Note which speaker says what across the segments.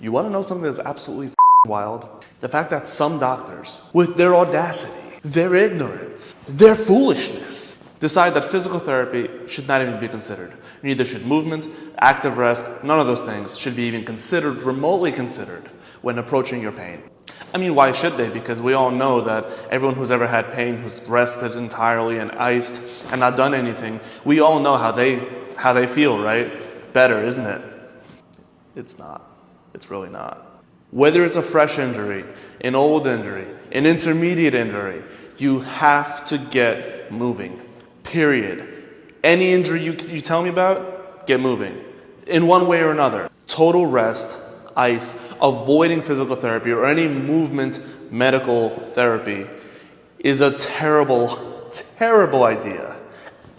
Speaker 1: You want to know something that's absolutely wild? The fact that some doctors, with their audacity, their ignorance, their foolishness, decide that physical therapy should not even be considered. Neither should movement, active rest, none of those things should be even considered, remotely considered, when approaching your pain. I mean, why should they? Because we all know that everyone who's ever had pain, who's rested entirely and iced and not done anything, we all know how they feel, right? Better, isn't it? It's not. It's really not. Whether it's a fresh injury, an old injury, an intermediate injury, you have to get moving, period. Any injury you tell me about, get moving. In one way or another. Total rest, ice, avoiding physical therapy or any movement medical therapy is a terrible, terrible idea.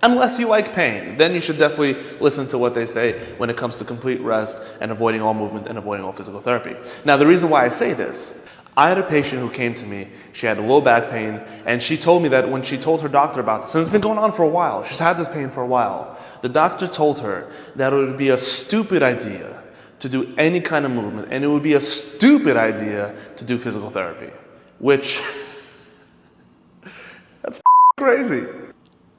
Speaker 1: Unless you like pain, then you should definitely listen to what they say when it comes to complete rest and avoiding all movement and avoiding all physical therapy. Now, the reason why I say this, I had a patient who came to me, she had low back pain, and she told me that when she told her doctor about this, and it's been going on for a while, she's had this pain for a while, the doctor told her that it would be a stupid idea to do any kind of movement, and it would be a stupid idea to do physical therapy, which, that's crazy.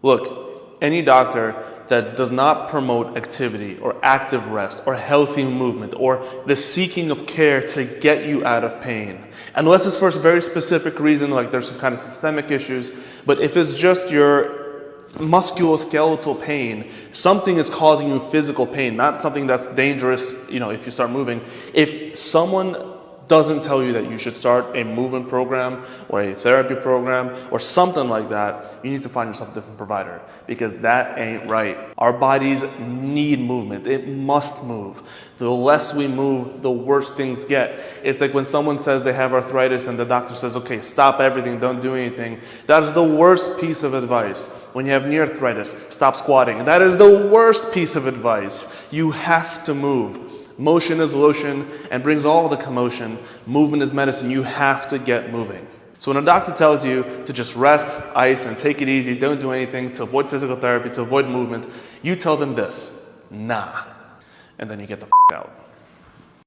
Speaker 1: Look, any doctor that does not promote activity or active rest or healthy movement or the seeking of care to get you out of pain, unless it's for a very specific reason, like there's some kind of systemic issues, but if it's just your musculoskeletal pain, something is causing you physical pain, not something that's dangerous, if you start moving. If someone doesn't tell you that you should start a movement program or a therapy program or something like that, you need to find yourself a different provider, because that ain't right. Our bodies need movement. It must move. The less we move, the worse things get. It's like when someone says they have arthritis and the doctor says, okay, stop everything, don't do anything. That is the worst piece of advice. When you have knee arthritis, stop squatting. That is the worst piece of advice. You have to move. Motion is lotion and brings all the commotion. Movement is medicine. You have to get moving. So when a doctor tells you to just rest, ice, and take it easy, don't do anything, to avoid physical therapy, to avoid movement, you tell them this: nah. And then you get the out.